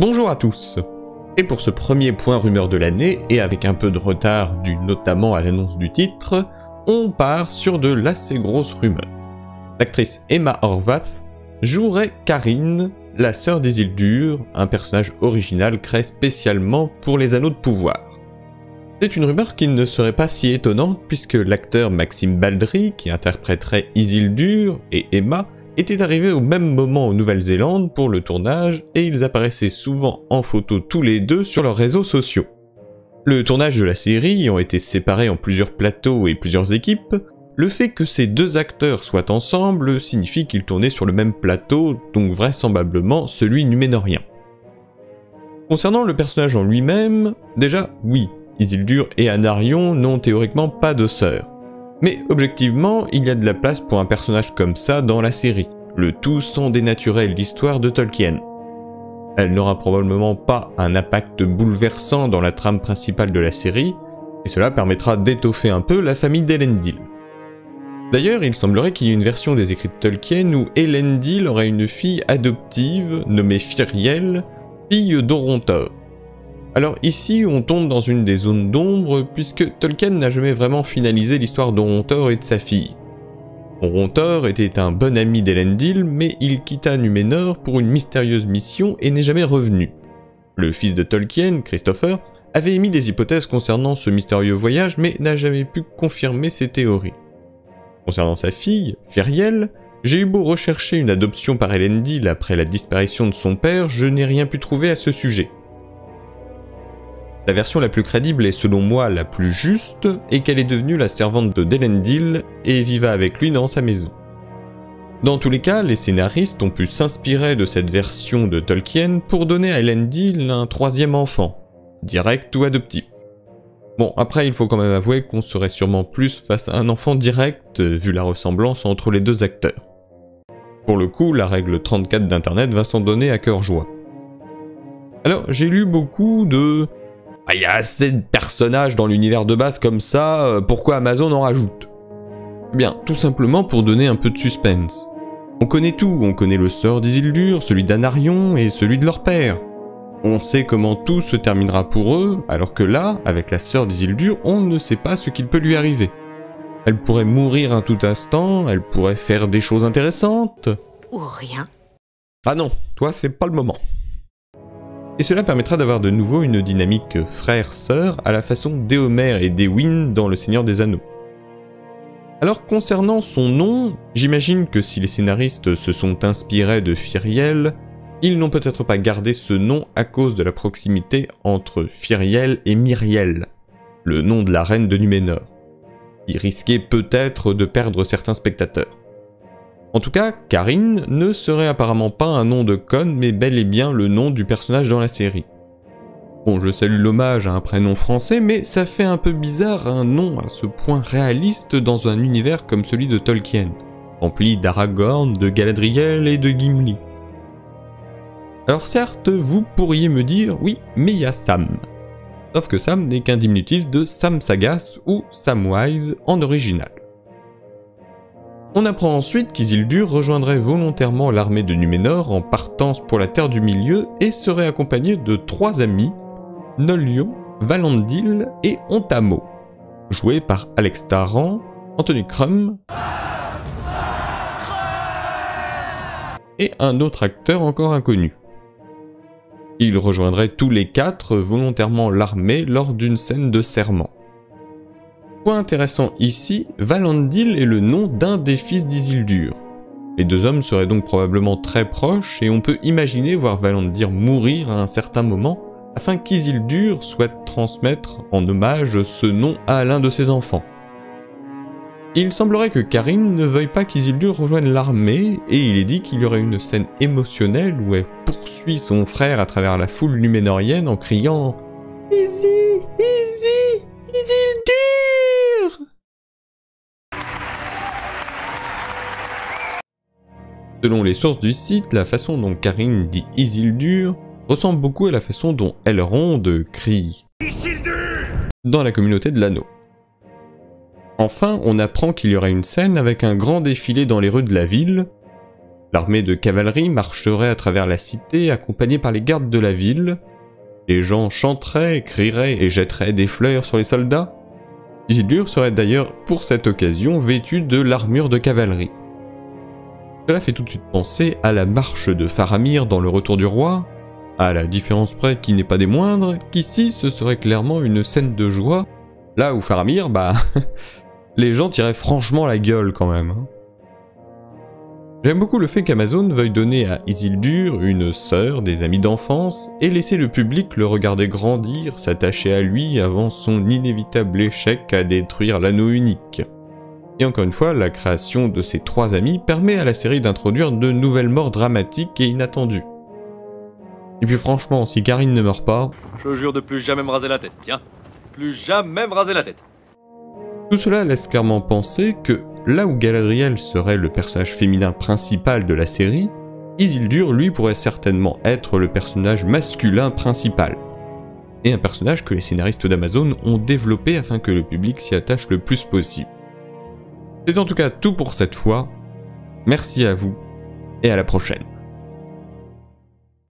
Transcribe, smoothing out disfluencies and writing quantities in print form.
Bonjour à tous. Et pour ce premier point rumeur de l'année, et avec un peu de retard dû notamment à l'annonce du titre, on part sur de l'assez grosse rumeur. L'actrice Emma Horvath jouerait Karine, la sœur d'Isildur, un personnage original créé spécialement pour les Anneaux de Pouvoir. C'est une rumeur qui ne serait pas si étonnante puisque l'acteur Maxime Baldry, qui interpréterait Isildur, et Emma, étaient arrivés au même moment en Nouvelle-Zélande pour le tournage et ils apparaissaient souvent en photo tous les deux sur leurs réseaux sociaux. Le tournage de la série ayant été séparé en plusieurs plateaux et plusieurs équipes, le fait que ces deux acteurs soient ensemble signifie qu'ils tournaient sur le même plateau, donc vraisemblablement celui numénorien. Concernant le personnage en lui-même, déjà oui, Isildur et Anarion n'ont théoriquement pas de sœur. Mais objectivement, il y a de la place pour un personnage comme ça dans la série, le tout sans dénaturer l'histoire de Tolkien. Elle n'aura probablement pas un impact bouleversant dans la trame principale de la série, et cela permettra d'étoffer un peu la famille d'Elendil. D'ailleurs, il semblerait qu'il y ait une version des écrits de Tolkien où Elendil aurait une fille adoptive nommée Firiel, fille d'Orontor. Alors ici, on tombe dans une des zones d'ombre puisque Tolkien n'a jamais vraiment finalisé l'histoire d'Orontor et de sa fille. Orontor était un bon ami d'Elendil, mais il quitta Numénor pour une mystérieuse mission et n'est jamais revenu. Le fils de Tolkien, Christopher, avait émis des hypothèses concernant ce mystérieux voyage mais n'a jamais pu confirmer ses théories. Concernant sa fille, Firiel, j'ai eu beau rechercher une adoption par Elendil après la disparition de son père, je n'ai rien pu trouver à ce sujet. La version la plus crédible et selon moi la plus juste est qu'elle est devenue la servante d'Elendil et viva avec lui dans sa maison. Dans tous les cas, les scénaristes ont pu s'inspirer de cette version de Tolkien pour donner à Elendil un troisième enfant, direct ou adoptif. Bon, après il faut quand même avouer qu'on serait sûrement plus face à un enfant direct vu la ressemblance entre les deux acteurs. Pour le coup, la règle 34 d'internet va s'en donner à cœur joie. Alors, j'ai lu beaucoup de... Ah, il y a assez de personnages dans l'univers de base comme ça, pourquoi Amazon en rajoute? Eh bien, tout simplement pour donner un peu de suspense. On connaît tout, on connaît le sort d'Isildur, celui d'Anarion et celui de leur père. On sait comment tout se terminera pour eux, alors que là, avec la sœur d'Isildur, on ne sait pas ce qu'il peut lui arriver. Elle pourrait mourir à tout instant, elle pourrait faire des choses intéressantes. Ou rien. Ah non, toi c'est pas le moment. Et cela permettra d'avoir de nouveau une dynamique frère-sœur à la façon d'Éomer et d'Éowyn dans Le Seigneur des Anneaux. Alors concernant son nom, j'imagine que si les scénaristes se sont inspirés de Firiel, ils n'ont peut-être pas gardé ce nom à cause de la proximité entre Firiel et Myriel, le nom de la reine de Numénor, qui risquait peut-être de perdre certains spectateurs. En tout cas, Karine ne serait apparemment pas un nom de conne, mais bel et bien le nom du personnage dans la série. Bon, je salue l'hommage à un prénom français, mais ça fait un peu bizarre un nom à ce point réaliste dans un univers comme celui de Tolkien, rempli d'Aragorn, de Galadriel et de Gimli. Alors certes, vous pourriez me dire, oui, mais il y a Sam. Sauf que Sam n'est qu'un diminutif de Sam Sagas ou Samwise en original. On apprend ensuite qu'Isildur rejoindrait volontairement l'armée de Numénor en partance pour la Terre du Milieu et serait accompagné de 3 amis, Nolion, Valandil et Ontamo, joués par Alex Tarrant, Anthony Crum et un autre acteur encore inconnu. Ils rejoindraient tous les 4 volontairement l'armée lors d'une scène de serment. Point intéressant ici, Valandil est le nom d'un des fils d'Isildur. Les deux hommes seraient donc probablement très proches et on peut imaginer voir Valandil mourir à un certain moment afin qu'Isildur souhaite transmettre en hommage ce nom à l'un de ses enfants. Il semblerait que Karine ne veuille pas qu'Isildur rejoigne l'armée et il est dit qu'il y aurait une scène émotionnelle où elle poursuit son frère à travers la foule numénorienne en criant « Isildur ! Selon les sources du site, la façon dont Karine dit Isildur ressemble beaucoup à la façon dont Elrond crie Isildur dans la communauté de l'anneau. Enfin, on apprend qu'il y aurait une scène avec un grand défilé dans les rues de la ville, L'armée de cavalerie marcherait à travers la cité accompagnée par les gardes de la ville. Les gens chanteraient, crieraient et jetteraient des fleurs sur les soldats. Isildur serait d'ailleurs pour cette occasion vêtu de l'armure de cavalerie. Cela fait tout de suite penser à la marche de Faramir dans Le Retour du Roi, à la différence près qui n'est pas des moindres, qu'ici ce serait clairement une scène de joie, là où Faramir, les gens tiraient franchement la gueule quand même. J'aime beaucoup le fait qu'Amazon veuille donner à Isildur une sœur, des amis d'enfance, et laisser le public le regarder grandir, s'attacher à lui avant son inévitable échec à détruire l'anneau unique. Et encore une fois, la création de ces trois amis permet à la série d'introduire de nouvelles morts dramatiques et inattendues. Et puis franchement, si Carine ne meurt pas... Je jure de plus jamais me raser la tête, tiens. Plus jamais me raser la tête. Tout cela laisse clairement penser que, là où Galadriel serait le personnage féminin principal de la série, Isildur, lui, pourrait certainement être le personnage masculin principal. Et un personnage que les scénaristes d'Amazon ont développé afin que le public s'y attache le plus possible. C'est en tout cas tout pour cette fois. Merci à vous, et à la prochaine.